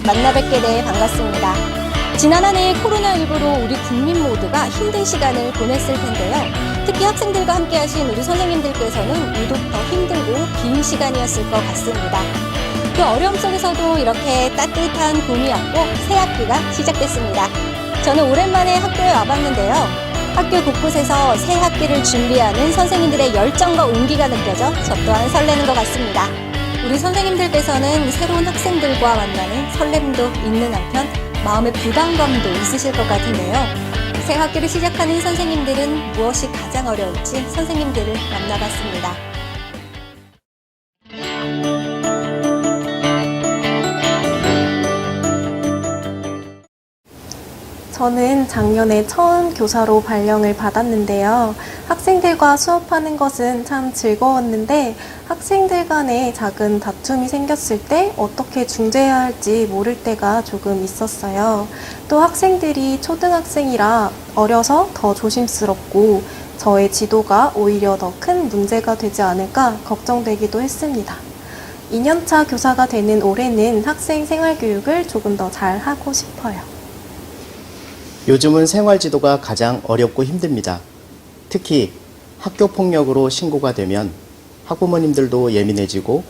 만나 뵙게 돼 반갑습니다. 지난 한 해 코로나19로 우리 국민 모두가 힘든 시간을 보냈을 텐데요. 특히 학생들과 함께 하신 우리 선생님들께서는 유독 더 힘들고 긴 시간이었을 것 같습니다. 그 어려움 속에서도 이렇게 따뜻한 봄이 왔고 새 학기가 시작됐습니다. 저는 오랜만에 학교에 와봤는데요. 학교 곳곳에서 새 학기를 준비하는 선생님들의 열정과 온기가 느껴져 저 또한 설레는 것 같습니다. 우리 선생님들께서는 새로운 학생들과 만나는 설렘도 있는 한편 마음의 부담감도 있으실 것 같은데요. 새 학기를 시작하는 선생님들은 무엇이 가장 어려울지 선생님들을 만나봤습니다. 저는 작년에 처음 교사로 발령을 받았는데요. 학생들과 수업하는 것은 참 즐거웠는데 학생들 간에 작은 다툼이 생겼을 때 어떻게 중재해야 할지 모를 때가 조금 있었어요. 또 학생들이 초등학생이라 어려서 더 조심스럽고 저의 지도가 오히려 더 큰 문제가 되지 않을까 걱정되기도 했습니다. 2년차 교사가 되는 올해는 학생 생활교육을 조금 더 잘하고 싶어요. 요즘은 생활지도가 가장 어렵고 힘듭니다. 특히 학교폭력으로 신고가 되면 학부모님들도 예민해지고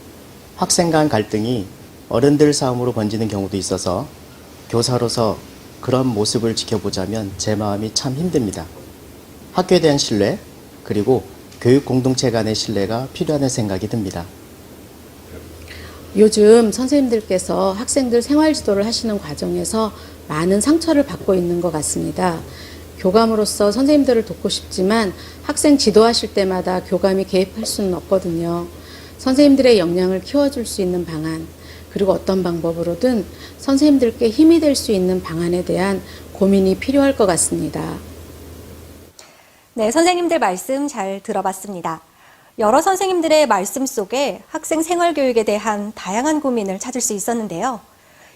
학생 간 갈등이 어른들 싸움으로 번지는 경우도 있어서 교사로서 그런 모습을 지켜보자면 제 마음이 참 힘듭니다. 학교에 대한 신뢰, 그리고 교육 공동체 간의 신뢰가 필요하다는 생각이 듭니다. 요즘 선생님들께서 학생들 생활지도를 하시는 과정에서 많은 상처를 받고 있는 것 같습니다. 교감으로서 선생님들을 돕고 싶지만 학생 지도하실 때마다 교감이 개입할 수는 없거든요. 선생님들의 역량을 키워줄 수 있는 방안, 그리고 어떤 방법으로든 선생님들께 힘이 될 수 있는 방안에 대한 고민이 필요할 것 같습니다. 네, 선생님들 말씀 잘 들어봤습니다. 여러 선생님들의 말씀 속에 학생 생활교육에 대한 다양한 고민을 찾을 수 있었는데요.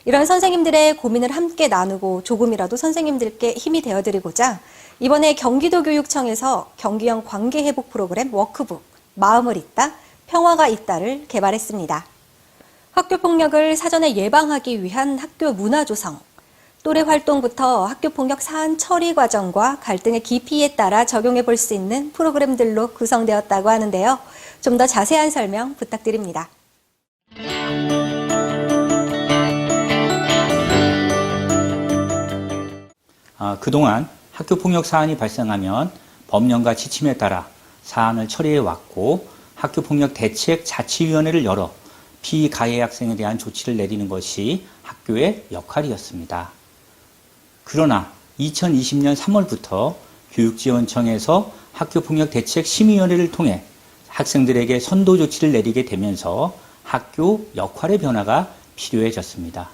이런 선생님들의 고민을 함께 나누고 조금이라도 선생님들께 힘이 되어드리고자 이번에 경기도교육청에서 경기형 관계회복 프로그램 워크북 마음을 잇다, 평화가 잇다를 개발했습니다. 학교폭력을 사전에 예방하기 위한 학교 문화 조성, 또래 활동부터 학교폭력 사안 처리 과정과 갈등의 깊이에 따라 적용해 볼 수 있는 프로그램들로 구성되었다고 하는데요. 좀 더 자세한 설명 부탁드립니다. 그동안 학교폭력 사안이 발생하면 법령과 지침에 따라 사안을 처리해 왔고 학교폭력 대책 자치위원회를 열어 피가해 학생에 대한 조치를 내리는 것이 학교의 역할이었습니다. 그러나 2020년 3월부터 교육지원청에서 학교폭력 대책 심의위원회를 통해 학생들에게 선도 조치를 내리게 되면서 학교 역할의 변화가 필요해졌습니다.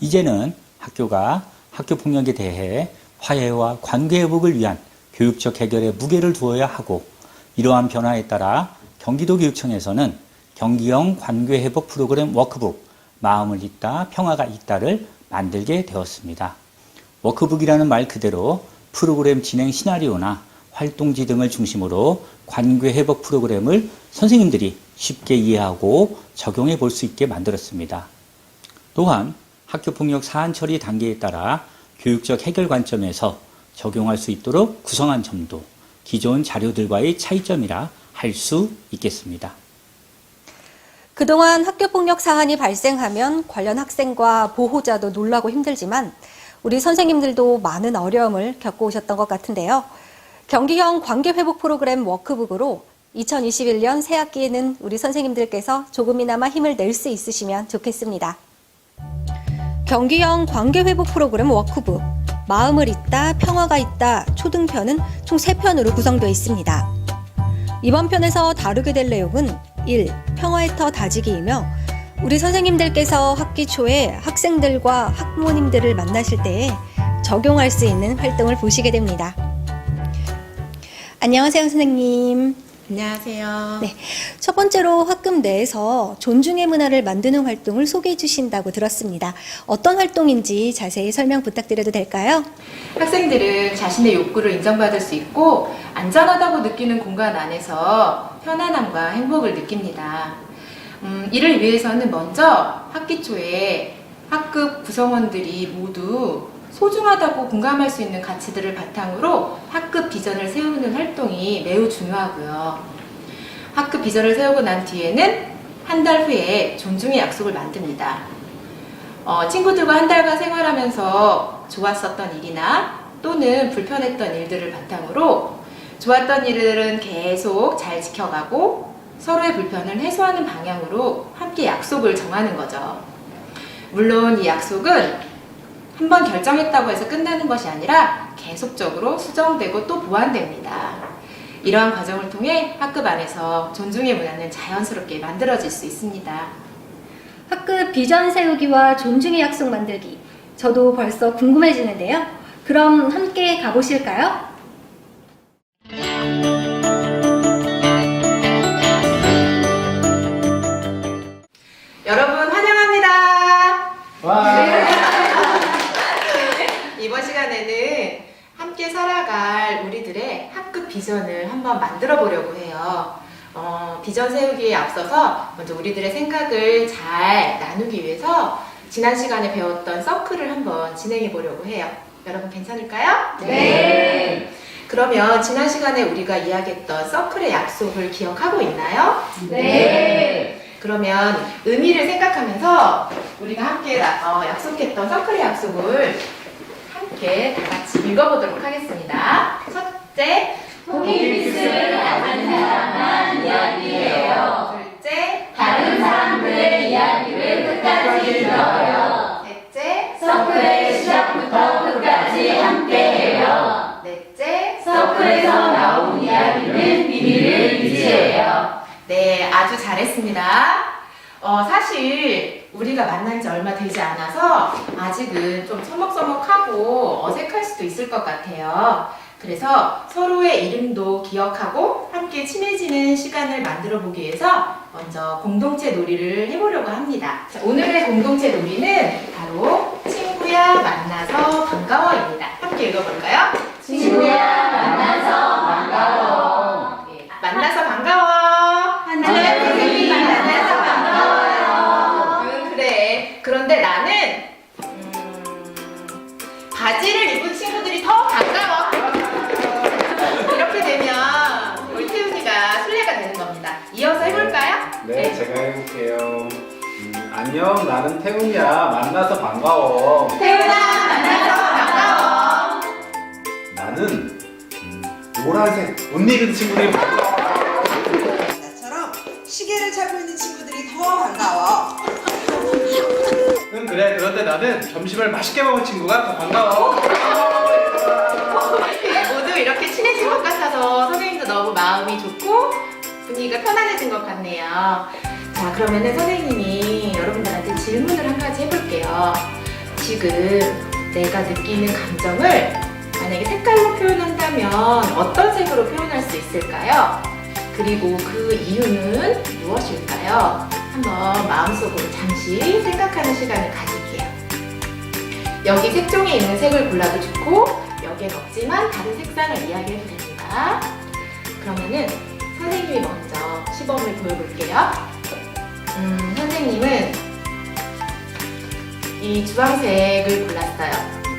이제는 학교가 학교폭력에 대해 화해와 관계회복을 위한 교육적 해결에 무게를 두어야 하고 이러한 변화에 따라 경기도교육청에서는 경기형 관계회복 프로그램 워크북 마음을 잇다, 평화가 잇다를 만들게 되었습니다. 워크북이라는 말 그대로 프로그램 진행 시나리오나 활동지 등을 중심으로 관계회복 프로그램을 선생님들이 쉽게 이해하고 적용해 볼 수 있게 만들었습니다. 또한 학교폭력 사안 처리 단계에 따라 교육적 해결 관점에서 적용할 수 있도록 구성한 점도 기존 자료들과의 차이점이라 할 수 있겠습니다. 그동안 학교폭력 사안이 발생하면 관련 학생과 보호자도 놀라고 힘들지만 우리 선생님들도 많은 어려움을 겪어오셨던 것 같은데요. 경기형 관계회복 프로그램 워크북으로 2021년 새학기에는 우리 선생님들께서 조금이나마 힘을 낼 수 있으시면 좋겠습니다. 경기형 관계회복 프로그램 워크북 마음을 잇다, 평화가 잇다 초등편은 총 3편으로 구성되어 있습니다. 이번 편에서 다루게 될 내용은 1. 평화의 터 다지기이며 우리 선생님들께서 학기 초에 학생들과 학부모님들을 만나실 때에 적용할 수 있는 활동을 보시게 됩니다. 안녕하세요, 선생님. 안녕하세요. 네, 첫 번째로 학급 내에서 존중의 문화를 만드는 활동을 소개해 주신다고 들었습니다. 어떤 활동인지 자세히 설명 부탁드려도 될까요? 학생들은 자신의 욕구를 인정받을 수 있고 안전하다고 느끼는 공간 안에서 편안함과 행복을 느낍니다. 이를 위해서는 먼저 학기 초에 학급 구성원들이 모두 소중하다고 공감할 수 있는 가치들을 바탕으로 학급 비전을 세우는 활동이 매우 중요하고요. 학급 비전을 세우고 난 뒤에는 한 달 후에 존중의 약속을 만듭니다. 친구들과 한 달간 생활하면서 좋았었던 일이나 또는 불편했던 일들을 바탕으로 좋았던 일들은 계속 잘 지켜가고 서로의 불편을 해소하는 방향으로 함께 약속을 정하는 거죠. 물론 이 약속은 한번 결정했다고 해서 끝나는 것이 아니라 계속적으로 수정되고 또 보완됩니다. 이러한 과정을 통해 학급 안에서 존중의 문화는 자연스럽게 만들어질 수 있습니다. 학급 비전 세우기와 존중의 약속 만들기. 저도 벌써 궁금해지는데요. 그럼 함께 가보실까요? 여러분 환영합니다. 이번 시간에는 함께 살아갈 우리들의 학급 비전을 한번 만들어 보려고 해요. 비전 세우기에 앞서서 먼저 우리들의 생각을 잘 나누기 위해서 지난 시간에 배웠던 서클을 한번 진행해 보려고 해요. 여러분 괜찮을까요? 네. 그러면 지난 시간에 우리가 이야기했던 서클의 약속을 기억하고 있나요? 네. 그러면 의미를 생각하면서 우리가 함께 약속했던 서클의 약속을 함께 다 같이 읽어보도록 하겠습니다. 첫째, 통일빛을 아는 사람만 이야기해요. 둘째, 다른 사람들의 이야기를 끝까지 들어요. 셋째, 서클의 시작부터 끝까지 함께해요. 넷째, 서클에서 나온 이야기는 비밀을 유지해요. 네, 아주 잘했습니다. 사실 우리가 만난 지 얼마 되지 않아서 아직은 좀 서먹서먹하고 어색할 수도 있을 것 같아요. 그래서 서로의 이름도 기억하고 함께 친해지는 시간을 만들어 보기 위해서 먼저 공동체 놀이를 해보려고 합니다. 자, 오늘의 공동체 놀이는 바로 친구야 만나서 반가워입니다. 함께 읽어볼까요? 친구야 만나서 반가워. 네, 만나서 반가워. 한주연 선생님 만나서 반가워요. 그래. 그런데 나는 바지를 입은 친구들이 더 반가워. 이렇게 되면 우리 태훈이가 술래가 되는 겁니다. 이어서 해볼까요? 네, 제가 해볼게요. 안녕, 나는 태훈이야. 만나서 반가워. 태훈아 만나서 반가워. 나는 노란색 옷 입은 친구들이 반가워. 나처럼 시계를 차고 있는 친구들이 더 반가워. 응, 그래. 그런데 나는 점심을 맛있게 먹은 친구가 더 반가워. 네, 모두 이렇게 친해진 것 같아서 선생님도 너무 마음이 좋고 분위기가 편안해진 것 같네요. 자, 그러면은 선생님이 여러분들한테 질문을 한 가지 해볼게요. 지금 내가 느끼는 감정을 만약에 색깔로 표현한다면 어떤 색으로 표현할 수 있을까요? 그리고 그 이유는 무엇일까요? 한번 마음속으로 잠시 생각하는 시간을 가질게요. 여기 색종이 있는 색을 골라도 좋고 여기엔 없지만 다른 색상을 이야기해도 됩니다. 그러면은 선생님이 먼저 시범을 보여볼게요. 선생님은 이 주황색을 골랐어요.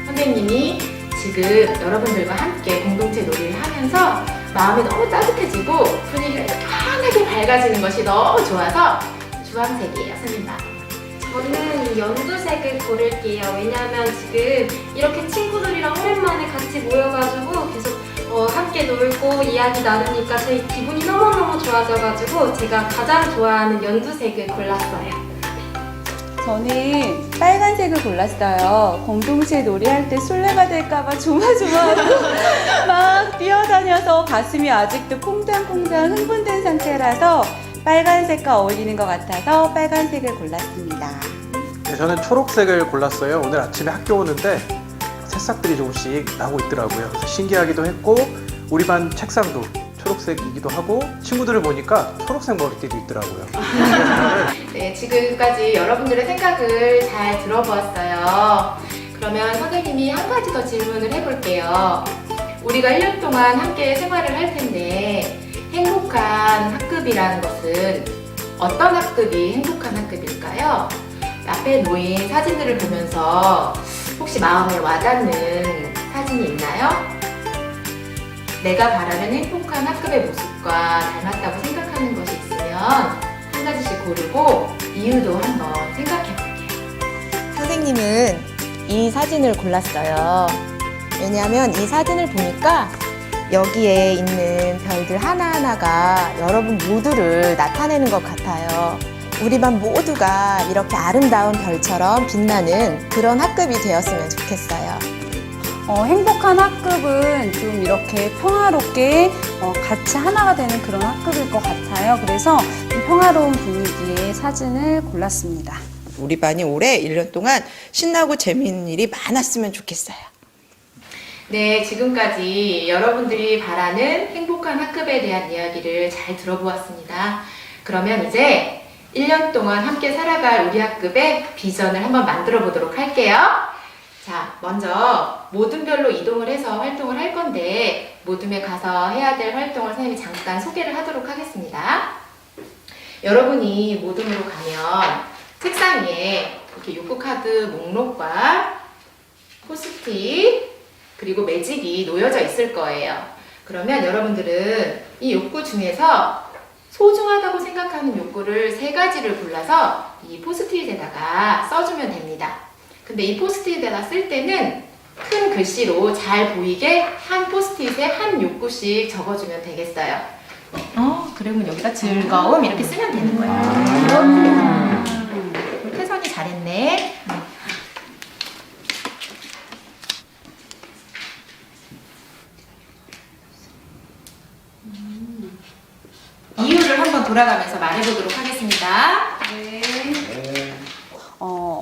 선생님이 지금 여러분들과 함께 공동체 놀이를 하면서 마음이 너무 따뜻해지고 분위기가 이렇게 환하게 밝아지는 것이 너무 좋아서 주황색이에요. 선생님 마음. 저는 연두색을 고를게요. 왜냐하면 지금 이렇게 친구들이랑 오랜만에 같이 모여가지고 계속 함께 놀고 이야기 나누니까 제 기분이 너무너무 좋아져가지고 제가 가장 좋아하는 연두색을 골랐어요. 저는 빨간색을 골랐어요. 공동체 놀이할 때 술래가 될까봐 조마조마하고 막 뛰어다녀서 가슴이 아직도 퐁당퐁당 흥분된 상태라서 빨간색과 어울리는 것 같아서 빨간색을 골랐습니다. 네, 저는 초록색을 골랐어요. 오늘 아침에 학교 오는데 새싹들이 조금씩 나오고 있더라고요. 그래서 신기하기도 했고 우리 반 책상도 초록색이기도 하고 친구들을 보니까 초록색 머리띠도 있더라고요. 네, 지금까지 여러분들의 생각을 잘 들어보았어요. 그러면 선생님이 한 가지 더 질문을 해볼게요. 우리가 1년 동안 함께 생활을 할 텐데 행복한 학급이라는 것은 어떤 학급이 행복한 학급일까요? 앞에 놓인 사진들을 보면서 혹시 마음에 와닿는 사진이 있나요? 내가 바라는 행복한 학급의 모습과 닮았다고 생각하는 것이 있으면 한 가지씩 고르고 이유도 한번 생각해 볼게요. 선생님은 이 사진을 골랐어요. 왜냐하면 이 사진을 보니까 여기에 있는 별들 하나하나가 여러분 모두를 나타내는 것 같아요. 우리 반 모두가 이렇게 아름다운 별처럼 빛나는 그런 학급이 되었으면 좋겠어요. 행복한 학급은 좀 이렇게 평화롭게 같이 하나가 되는 그런 학급일 것 같아요. 그래서 좀 평화로운 분위기의 사진을 골랐습니다. 우리 반이 올해 1년 동안 신나고 재미있는 일이 많았으면 좋겠어요. 네, 지금까지 여러분들이 바라는 행복한 학급에 대한 이야기를 잘 들어보았습니다. 그러면 이제 1년 동안 함께 살아갈 우리 학급의 비전을 한번 만들어 보도록 할게요. 자, 먼저 모둠별로 이동을 해서 활동을 할 건데 모둠에 가서 해야 될 활동을 선생님이 잠깐 소개를 하도록 하겠습니다. 여러분이 모둠으로 가면 책상 위에 이렇게 욕구 카드 목록과 포스트잇 그리고 매직이 놓여져 있을 거예요. 그러면 여러분들은 이 욕구 중에서 소중하다고 생각하는 욕구를 3가지를 골라서 이 포스트잇에다가 써주면 됩니다. 근데 이 포스트잇에다 쓸 때는 큰 글씨로 잘 보이게 한 포스트잇에 한 욕구씩 적어주면 되겠어요. 그러면 여기다 즐거움 이렇게 쓰면 되는 거예요. 태선이 잘했네. 이유를 한번 돌아가면서 말해보도록 하겠습니다.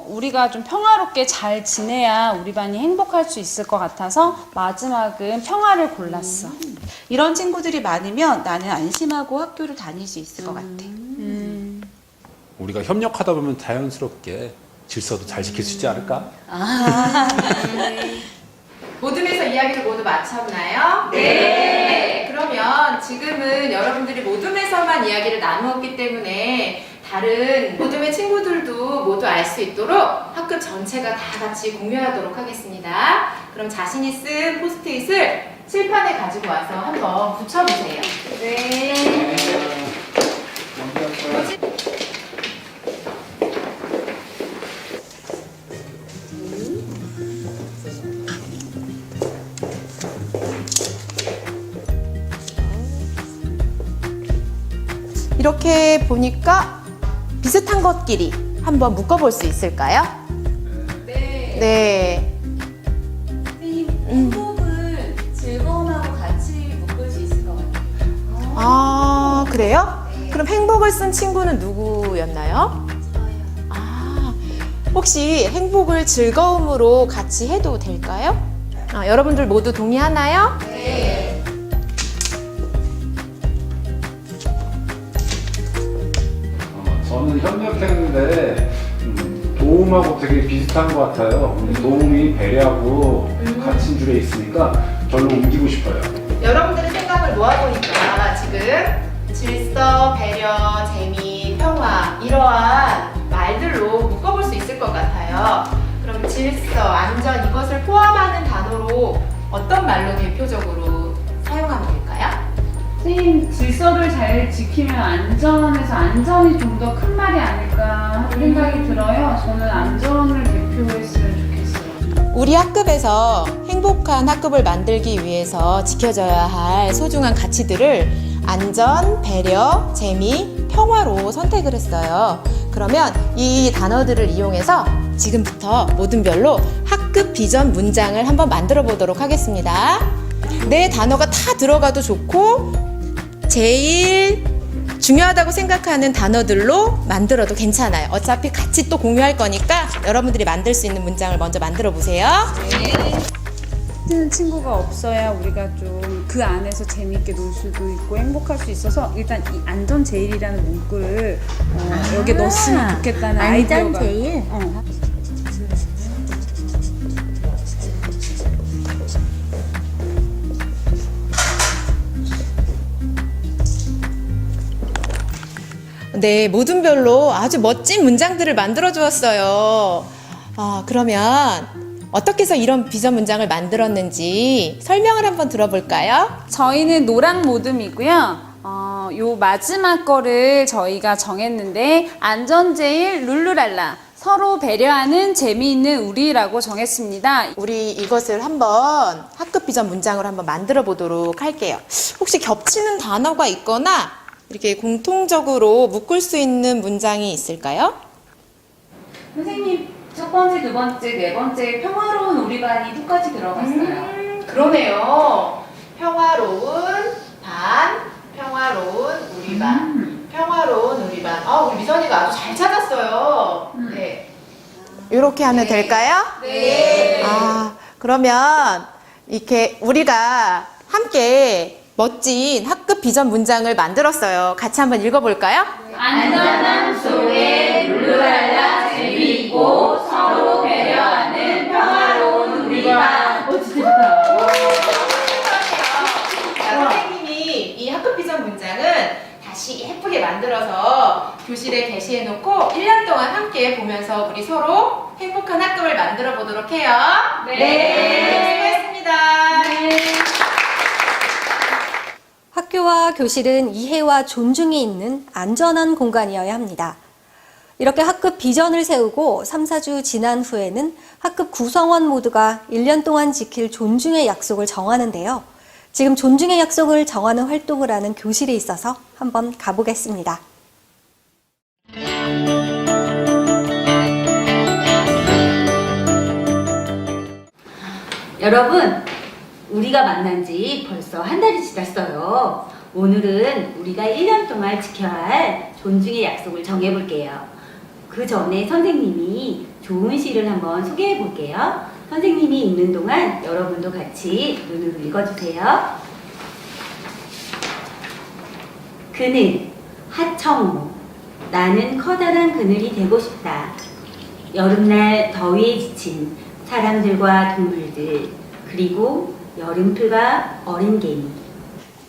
우리가 좀 평화롭게 잘 지내야 우리 반이 행복할 수 있을 것 같아서 마지막은 평화를 골랐어. 이런 친구들이 많으면 나는 안심하고 학교를 다닐 수 있을 것 같아. 우리가 협력하다 보면 자연스럽게 질서도 잘 지킬 수 있지 않을까? 모둠에서 이야기를 모두 마쳤나요? 네. 그러면 지금은 여러분들이 모둠에서만 이야기를 나누었기 때문에 다른 모둠의 친구들도 모두 알 수 있도록 학급 전체가 다 같이 공유하도록 하겠습니다. 그럼 자신이 쓴 포스트잇을 칠판에 가지고 와서 한번 붙여보세요. 네. 이렇게 보니까 비슷한 것끼리 한번 묶어볼 수 있을까요? 네. 행복은 즐거움하고 같이 묶을 수 있을 것 같아요. 아, 그래요? 그럼 행복을 쓴 친구는 누구였나요? 아, 혹시 행복을 즐거움으로 같이 해도 될까요? 여러분들 모두 동의하나요? 네. 저는 협력했는데 도움하고 되게 비슷한 것 같아요. 도움이 배려하고 같은 줄에 있으니까 절로 옮기고 싶어요. 여러분들의 생각을 모아보니까 지금 질서, 배려, 재미, 평화 이러한 말들로 묶어볼 수 있을 것 같아요. 그럼 질서, 안전 이것을 포함하는 단어로 어떤 말로 대표적으로 사용하면 될까요? 선생님, 질서를 잘 지키면 안전해서 안전이 좀 더 큰 말이 아닐까 하는 생각이 들어요. 저는 안전을 대표했으면 좋겠어요. 우리 학급에서 행복한 학급을 만들기 위해서 지켜져야 할 소중한 가치들을 안전, 배려, 재미, 평화로 선택을 했어요. 그러면 이 단어들을 이용해서 지금부터 모둠별로 학급 비전 문장을 한번 만들어 보도록 하겠습니다. 내 단어가 다 들어가도 좋고 제일 중요하다고 생각하는 단어들로 만들어도 괜찮아요. 어차피 같이 또 공유할 거니까 여러분들이 만들 수 있는 문장을 먼저 만들어 보세요. 쓰는 친구가 없어야 우리가 좀 그 안에서 재미있게 놀 수도 있고 행복할 수 있어서 일단 이 안전 제일이라는 문구를 여기에 넣었으면 좋겠다는 아이디어가. 안전 제일? 네, 모든 별로 아주 멋진 문장들을 만들어 주었어요. 그러면 어떻게 해서 이런 비전 문장을 만들었는지 설명을 한번 들어볼까요? 저희는 노랑 모듬이고요. 요 마지막 거를 저희가 정했는데 안전 제일 룰루랄라 서로 배려하는 재미있는 우리라고 정했습니다. 우리 이것을 한번 학급 비전 문장으로 한번 만들어 보도록 할게요. 혹시 겹치는 단어가 있거나 이렇게 공통적으로 묶을 수 있는 문장이 있을까요? 선생님, 첫 번째, 두 번째, 네 번째 평화로운 우리 반이 똑같이 들어갔어요. 그러네요. 평화로운 반, 평화로운 우리 반, 평화로운 우리 반. 우리 미선이가 아주 잘 찾았어요. 네. 이렇게 하면 될까요? 네. 그러면 이렇게 우리가 함께 멋진 학급 비전 문장을 만들었어요. 같이 한번 읽어볼까요? 안전함 속에 룰루랄라 재미있고 서로 배려하는 평화로운 우리 반. 진짜 좋다. 선생님이 이 학급 비전 문장은 다시 예쁘게 만들어서 교실에 게시해놓고 1년 동안 함께 보면서 우리 서로 행복한 학급을 만들어 보도록 해요. 네. 수고했습니다. 학교와 교실은 이해와 존중이 있는 안전한 공간이어야 합니다. 이렇게 학급 비전을 세우고 3, 4주 지난 후에는 학급 구성원 모두가 1년 동안 지킬 존중의 약속을 정하는데요. 지금 존중의 약속을 정하는 활동을 하는 교실이 있어서 한번 가보겠습니다. 여러분, 우리가 만난 지 벌써 한 달이 지났어요. 오늘은 우리가 1년 동안 지켜야 할 존중의 약속을 정해볼게요. 그 전에 선생님이 좋은 시를 한번 소개해 볼게요. 선생님이 읽는 동안 여러분도 같이 눈으로 읽어주세요. 그늘, 하청모, 나는 커다란 그늘이 되고 싶다. 여름날 더위에 지친 사람들과 동물들, 그리고 여름풀과 어린 개미.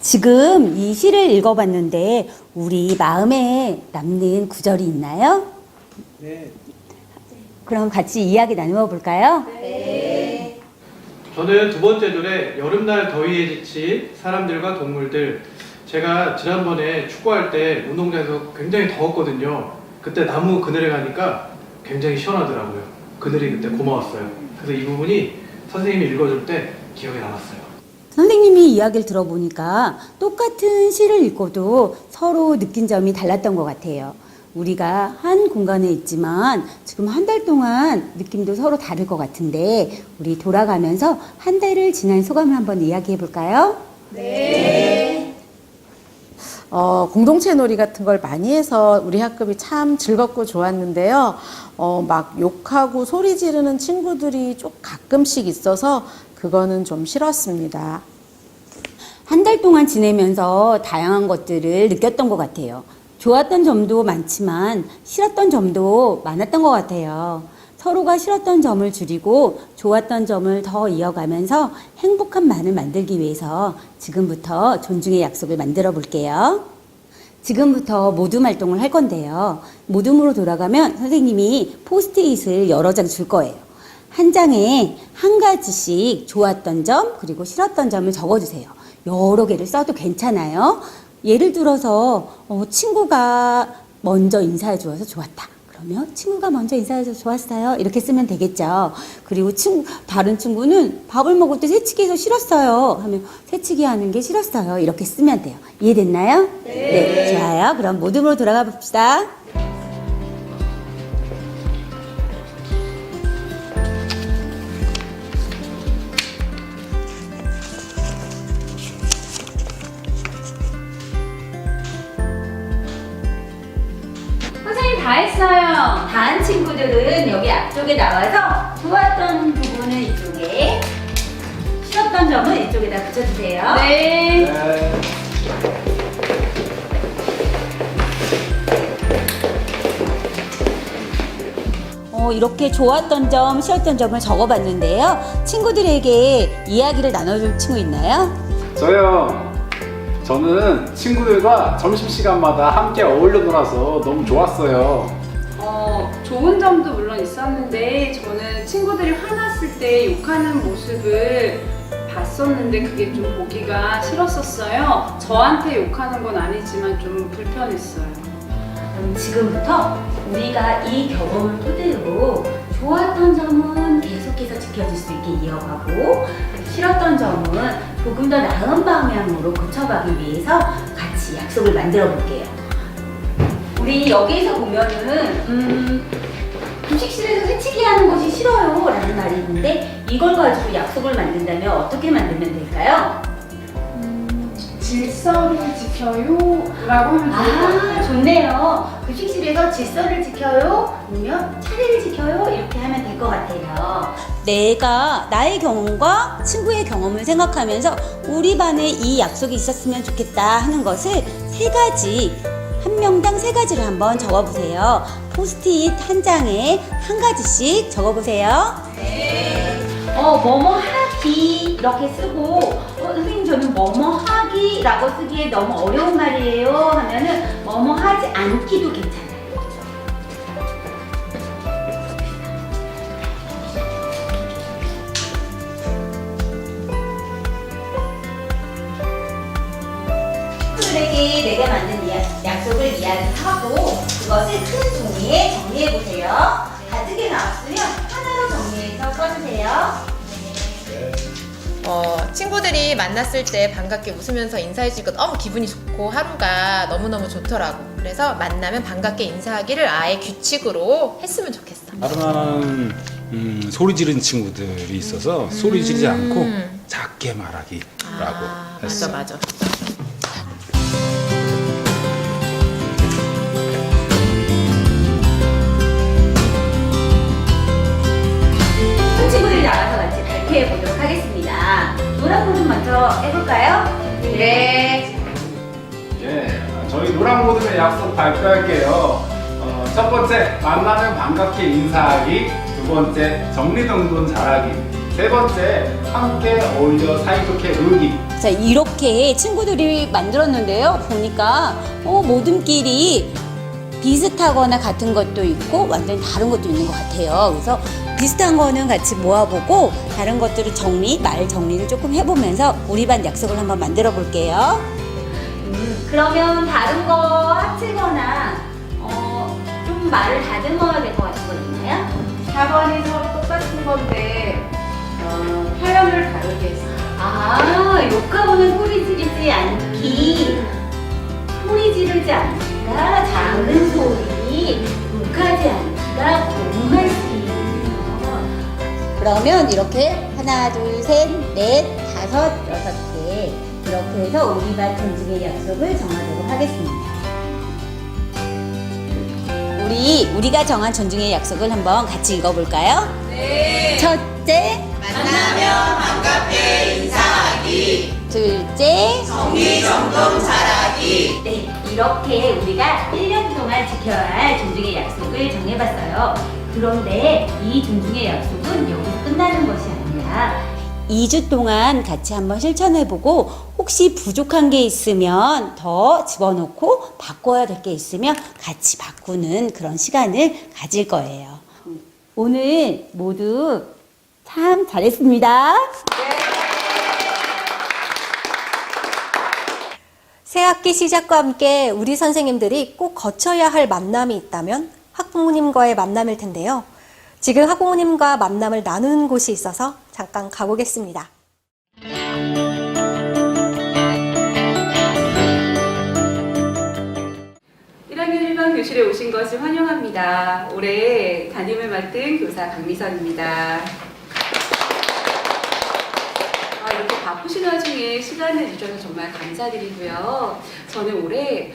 지금 이 시를 읽어봤는데 우리 마음에 남는 구절이 있나요? 네. 그럼 같이 이야기 나누어 볼까요? 네. 저는 두 번째 노래 여름날 더위에 지친 사람들과 동물들. 제가 지난번에 축구할 때 운동장에서 굉장히 더웠거든요. 그때 나무 그늘에 가니까 굉장히 시원하더라고요. 그늘이 그때 고마웠어요. 그래서 이 부분이 선생님이 읽어줄 때 기억에 남았어요. 선생님이 이야기를 들어보니까 똑같은 시를 읽고도 서로 느낀 점이 달랐던 것 같아요. 우리가 한 공간에 있지만 지금 한 달 동안 느낌도 서로 다를 것 같은데 우리 돌아가면서 한 달을 지난 소감을 한번 이야기해 볼까요? 네. 공동체 놀이 같은 걸 많이 해서 우리 학급이 참 즐겁고 좋았는데요. 막 욕하고 소리 지르는 친구들이 좀 가끔씩 있어서 그거는 좀 싫었습니다. 한 달 동안 지내면서 다양한 것들을 느꼈던 것 같아요. 좋았던 점도 많지만 싫었던 점도 많았던 것 같아요. 서로가 싫었던 점을 줄이고 좋았던 점을 더 이어가면서 행복한 반을 만들기 위해서 지금부터 존중의 약속을 만들어 볼게요. 지금부터 모둠 활동을 할 건데요. 모둠으로 돌아가면 선생님이 포스트잇을 여러 장 줄 거예요. 한 장에 한 가지씩 좋았던 점 그리고 싫었던 점을 적어주세요. 여러 개를 써도 괜찮아요. 예를 들어서 친구가 먼저 인사해 주어서 좋았다. 그러면 친구가 먼저 인사해서 좋았어요. 이렇게 쓰면 되겠죠. 그리고 다른 친구는 밥을 먹을 때 새치기해서 싫었어요. 하면 새치기 하는 게 싫었어요. 이렇게 쓰면 돼요. 이해됐나요? 네. 좋아요. 그럼 모둠으로 돌아가 봅시다. 선생님 다 했어요. 다 한 친구들은 여기 앞쪽에 나와서 좋았던 부분은 이쪽에, 싫었던 점은 이쪽에다 붙여주세요. 네. 이렇게 좋았던 점, 싫었던 점을 적어봤는데요. 친구들에게 이야기를 나눠줄 친구 있나요? 저요. 저는 친구들과 점심시간마다 함께 어울려 놀아서 너무 좋았어요. 좋은 점도 물론 있었는데 저는 친구들이 화났을 때 욕하는 모습을 봤었는데 그게 좀 보기가 싫었었어요. 저한테 욕하는 건 아니지만 좀 불편했어요. 그럼 지금부터 우리가 이 경험을 토대로 좋았던 점은 계속해서 지켜질 수 있게 이어가고 싫었던 점은 조금 더 나은 방향으로 고쳐가기 위해서 같이 약속을 만들어 볼게요. 우리 여기에서 보면은 급식실에서 새치기 하는 것이 싫어요 라는 말이 있는데 이걸 가지고 약속을 만든다면 어떻게 만들면 될까요? 질서를 지켜요 라고 하면 좋을 것 같아요. 좋네요. 급식실에서 질서를 지켜요 아니면 차례를 지켜요 이렇게 하면 될 것 같아요. 내가 나의 경험과 친구의 경험을 생각하면서 우리 반에 이 약속이 있었으면 좋겠다 하는 것을 3가지, 한 명당 3가지를 한번 적어보세요. 포스트잇 한 장에 한 가지씩 적어보세요. 뭐뭐 하기 이렇게 쓰고 선생님 저는 뭐뭐 하기라고 쓰기에 너무 어려운 말이에요 하면은 뭐뭐 하지 않기도 괜찮아요. 친구들에게 내가 만든 약속을 이야기하고 그것을 큰 종이에 정리해보세요. 가득에 나왔으면 하나로 정리해서 써주세요. 친구들이 만났을 때 반갑게 웃으면서 인사해주니까 너무 기분이 좋고 하루가 너무너무 좋더라고. 그래서 만나면 반갑게 인사하기를 아예 규칙으로 했으면 좋겠어. 다름 하나는 소리 지르는 친구들이 있어서 소리 지르지 않고 작게 말하기라고 했어. 맞아. 친구들이 나와서 같이 발표해 보도록 하겠습니다. 노란 좀 먼저 해볼까요? 네. 저희 노란 모둠의 약속 발표할게요. 첫 번째, 만나면 반갑게 인사하기. 두 번째, 정리정돈 잘하기. 세 번째, 함께 어울려 사이좋게 놀기. 자, 이렇게 친구들이 만들었는데요. 보니까 모둠끼리 비슷하거나 같은 것도 있고 완전히 다른 것도 있는 것 같아요. 그래서 비슷한 거는 같이 모아보고 다른 것들을 말 정리를 조금 해보면서 우리 반 약속을 한번 만들어 볼게요. 그러면 다른 거 합치거나 좀 말을 다듬어야 될 것 같은 거 있나요? 4번이 서로 똑같은 건데 표현을 다르게 했어요. 욕하고는 소리 지르지 않기. 소리 지르지 않기가 작은 소리. 욕하지 않기가 공할기. 그러면 이렇게 하나, 둘, 셋, 넷, 다섯, 6개 이렇게 해서 우리 반 존중의 약속을 정하도록 하겠습니다. 우리가 정한 존중의 약속을 한번 같이 읽어볼까요? 네. 첫째, 만나면 반갑게 인사하기. 둘째, 정리정돈 잘하기. 네, 이렇게 우리가 1년 동안 지켜야 할 존중의 약속을 정해봤어요. 그런데 이 존중의 약속은 여기서 끝나는 것이 아니라 2주 동안 같이 한번 실천해보고 혹시 부족한 게 있으면 더 집어넣고 바꿔야 될 게 있으면 같이 바꾸는 그런 시간을 가질 거예요. 오늘 모두 참 잘했습니다. 새학기 시작과 함께 우리 선생님들이 꼭 거쳐야 할 만남이 있다면 학부모님과의 만남일 텐데요. 지금 학부모님과 만남을 나누는 곳이 있어서 잠깐 가보겠습니다. 1학년 1반 교실에 오신 것을 환영합니다. 올해 담임을 맡은 교사 강미선입니다. 이렇게 바쁘신 와중에 시간을 주셔서 정말 감사드리고요. 저는 올해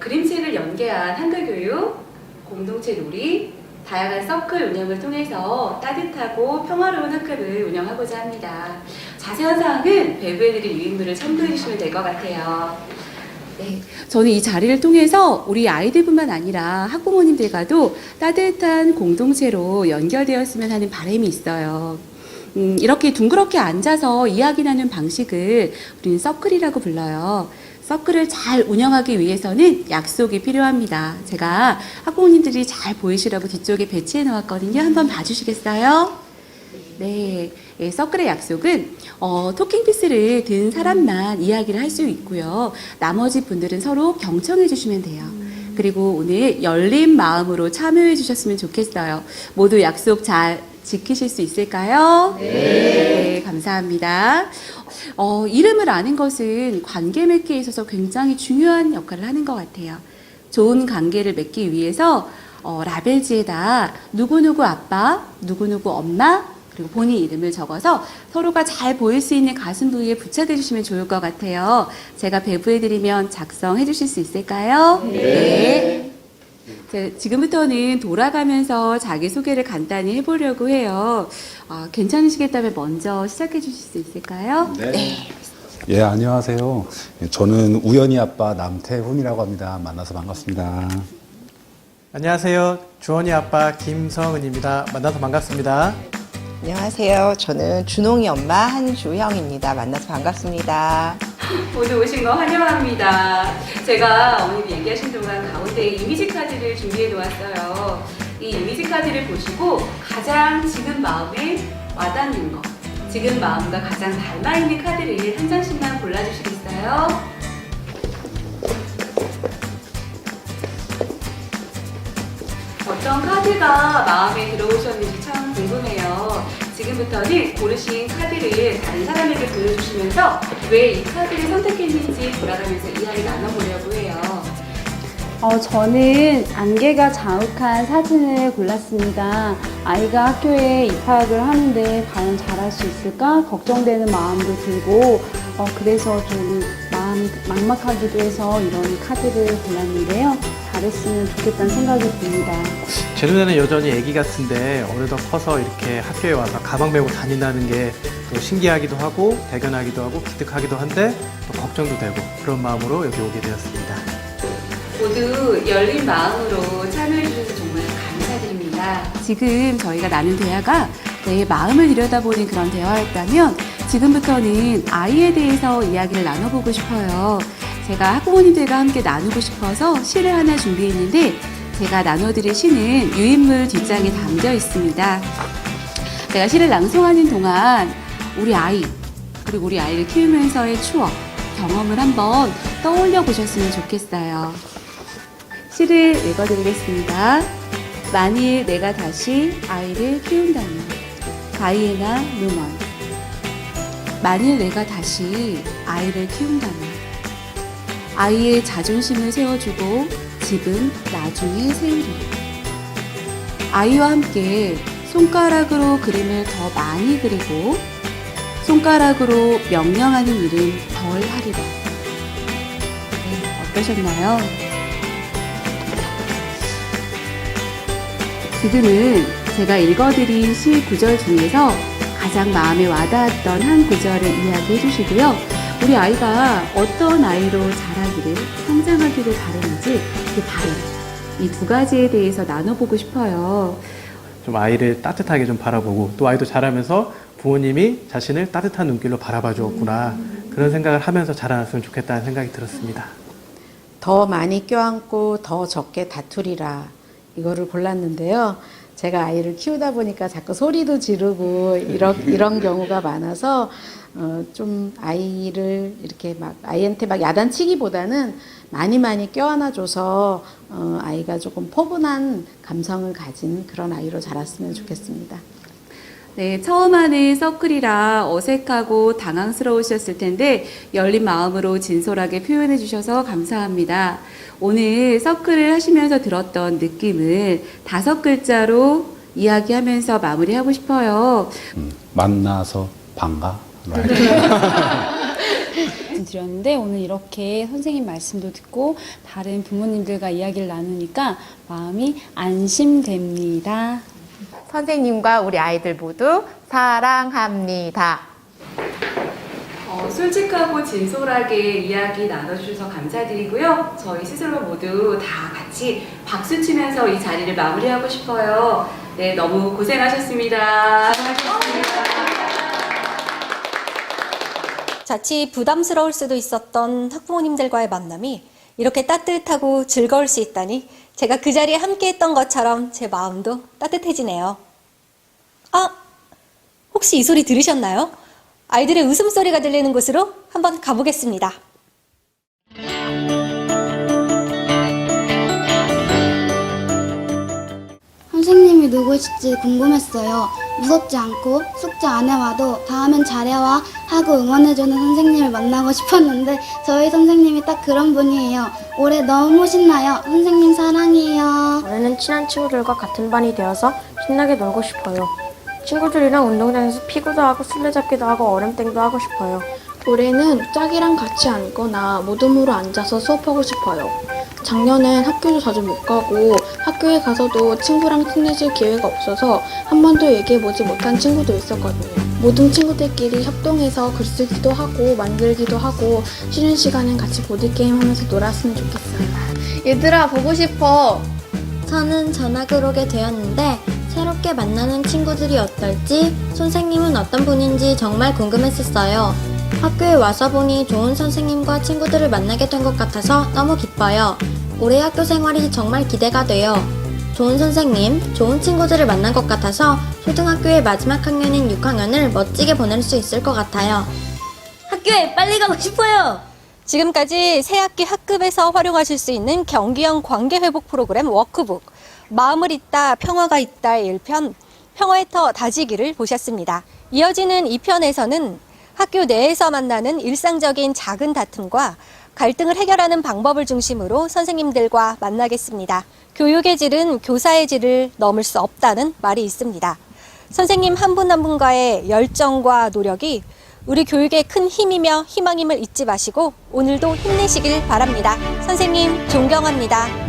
그림책을 연계한 한글교육, 공동체 놀이, 다양한 서클 운영을 통해서 따뜻하고 평화로운 학급을 운영하고자 합니다. 자세한 사항은 배부해드린 유인물을 첨부해 주시면 될 것 같아요. 네, 저는 이 자리를 통해서 우리 아이들뿐만 아니라 학부모님들과도 따뜻한 공동체로 연결되었으면 하는 바람이 있어요. 이렇게 둥그렇게 앉아서 이야기 나누는 방식을 우리는 서클이라고 불러요. 서클을 잘 운영하기 위해서는 약속이 필요합니다. 제가 학부모님들이 잘 보이시라고 뒤쪽에 배치해 놓았거든요. 한번 봐주시겠어요? 네, 서클의 약속은 토킹 피스를 든 사람만 이야기를 할 수 있고요. 나머지 분들은 서로 경청해 주시면 돼요. 그리고 오늘 열린 마음으로 참여해 주셨으면 좋겠어요. 모두 약속 잘 지키실 수 있을까요? 네, 감사합니다. 이름을 아는 것은 관계 맺기에 있어서 굉장히 중요한 역할을 하는 것 같아요. 좋은 관계를 맺기 위해서 라벨지에다 누구누구 아빠, 누구누구 엄마, 그리고 본인 이름을 적어서 서로가 잘 보일 수 있는 가슴 부위에 붙여대 주시면 좋을 것 같아요. 제가 배부해드리면 작성해 주실 수 있을까요? 네. 지금부터는 돌아가면서 자기소개를 간단히 해보려고 해요. 괜찮으시겠다면 먼저 시작해 주실 수 있을까요? 네. 예, 안녕하세요. 저는 우연히 아빠 남태훈이라고 합니다. 만나서 반갑습니다. 안녕하세요. 주원이 아빠 김성은입니다. 만나서 반갑습니다. 안녕하세요. 저는 준홍이 엄마 한주형입니다. 만나서 반갑습니다. 모두 오신 거 환영합니다. 제가 어머님이 얘기하신 동안 가운데 이미지 카드를 준비해 놓았어요. 이 이미지 카드를 보시고 가장 지금 마음에 와닿는 거, 지금 마음과 가장 닮아있는 카드를 한 장씩만 골라주시겠어요? 어떤 카드가 마음에 들어오셨는지 참 궁금해요. 지금부터는 고르신 카드를 다른 사람에게 보여주시면서 왜 이 카드를 선택했는지 돌아가면서 이야기 나눠보려고 해요. 저는 안개가 자욱한 사진을 골랐습니다. 아이가 학교에 입학을 하는데 과연 잘할 수 있을까 걱정되는 마음도 들고 그래서 좀 마음이 막막하기도 해서 이런 카드를 골랐는데요. 잘했으면 좋겠다는 생각이 듭니다. 제 눈에는 여전히 아기 같은데 어느덧 커서 이렇게 학교에 와서 가방 메고 다닌다는 게 또 신기하기도 하고 대견하기도 하고 기특하기도 한데 또 걱정도 되고 그런 마음으로 여기 오게 되었습니다. 모두 열린 마음으로 참여해 주셔서 정말 감사드립니다. 지금 저희가 나눈 대화가 내 마음을 들여다보는 그런 대화였다면 지금부터는 아이에 대해서 이야기를 나눠보고 싶어요. 제가 학부모님들과 함께 나누고 싶어서 시를 하나 준비했는데 제가 나눠드릴 시는 유인물 뒷장에 담겨 있습니다. 제가 시를 낭송하는 동안 우리 아이 그리고 우리 아이를 키우면서의 추억, 경험을 한번 떠올려 보셨으면 좋겠어요. 시를 읽어드리겠습니다. 만일 내가 다시 아이를 키운다면 가이에나 루먼. 만일 내가 다시 아이를 키운다면 아이의 자존심을 세워주고 집은 나중에 세우리. 아이와 함께 손가락으로 그림을 더 많이 그리고 손가락으로 명령하는 일은 덜 하리라. 네, 어떠셨나요? 지금은 제가 읽어드린 시 구절 중에서 가장 마음에 와닿았던 한 구절을 이야기해 주시고요. 우리 아이가 어떤 아이로 자라기를, 성장하기를 바라는지 그 바람, 이 두 가지에 대해서 나눠보고 싶어요. 좀 아이를 따뜻하게 좀 바라보고 또 아이도 자라면서 부모님이 자신을 따뜻한 눈길로 바라봐 주었구나 그런 생각을 하면서 자라났으면 좋겠다는 생각이 들었습니다. 더 많이 껴안고 더 적게 다투리라. 이거를 골랐는데요. 제가 아이를 키우다 보니까 자꾸 소리도 지르고 이런 경우가 많아서 좀 아이를 이렇게 막 아이한테 막 야단치기보다는 많이 껴안아줘서 아이가 조금 포근한 감성을 가진 그런 아이로 자랐으면 좋겠습니다. 네, 처음 하는 서클이라 어색하고 당황스러우셨을 텐데 열린 마음으로 진솔하게 표현해 주셔서 감사합니다. 오늘 서클을 하시면서 들었던 느낌을 5글자로 이야기하면서 마무리하고 싶어요. 만나서 반가. 드렸는데 오늘 이렇게 선생님 말씀도 듣고 다른 부모님들과 이야기를 나누니까 마음이 안심됩니다. 선생님과 우리 아이들 모두 사랑합니다. 솔직하고 진솔하게 이야기 나눠주셔서 감사드리고요. 저희 스스로 모두 다 같이 박수 치면서 이 자리를 마무리하고 싶어요. 네, 너무 고생하셨습니다. 수고하셨습니다. 자칫 부담스러울 수도 있었던 학부모님들과의 만남이 이렇게 따뜻하고 즐거울 수 있다니 제가 그 자리에 함께했던 것처럼 제 마음도 따뜻해지네요. 아, 혹시 이 소리 들으셨나요? 아이들의 웃음소리가 들리는 곳으로 한번 가보겠습니다. 선생님이 누구실지 궁금했어요. 무섭지 않고 숙제 안 해와도 다음엔 잘해와 하고 응원해주는 선생님을 만나고 싶었는데 저희 선생님이 딱 그런 분이에요. 올해 너무 신나요. 선생님 사랑해요. 올해는 친한 친구들과 같은 반이 되어서 신나게 놀고 싶어요. 친구들이랑 운동장에서 피구도 하고 술래잡기도 하고 얼음땡도 하고 싶어요. 올해는 짝이랑 같이 앉거나 무덤으로 앉아서 수업하고 싶어요. 작년엔 학교도 자주 못 가고 학교에 가서도 친구랑 친해질 기회가 없어서 한 번도 얘기해보지 못한 친구도 있었거든요. 모든 친구들끼리 협동해서 글쓰기도 하고 만들기도 하고 쉬는 시간엔 같이 보드게임 하면서 놀았으면 좋겠어요. 얘들아 보고 싶어. 저는 전학을 오게 되었는데 새롭게 만나는 친구들이 어떨지, 선생님은 어떤 분인지 정말 궁금했었어요. 학교에 와서 보니 좋은 선생님과 친구들을 만나게 된 것 같아서 너무 기뻐요. 올해 학교 생활이 정말 기대가 돼요. 좋은 선생님, 좋은 친구들을 만난 것 같아서 초등학교의 마지막 학년인 6학년을 멋지게 보낼 수 있을 것 같아요. 학교에 빨리 가고 싶어요. 지금까지 새학기 학급에서 활용하실 수 있는 경기형 관계회복 프로그램 워크북, 마음을 잇다 평화가 있다의 1편, 평화의 터 다지기를 보셨습니다. 이어지는 2편에서는 학교 내에서 만나는 일상적인 작은 다툼과 갈등을 해결하는 방법을 중심으로 선생님들과 만나겠습니다. 교육의 질은 교사의 질을 넘을 수 없다는 말이 있습니다. 선생님 한 분 한 분과의 열정과 노력이 우리 교육의 큰 힘이며 희망임을 잊지 마시고 오늘도 힘내시길 바랍니다. 선생님 존경합니다.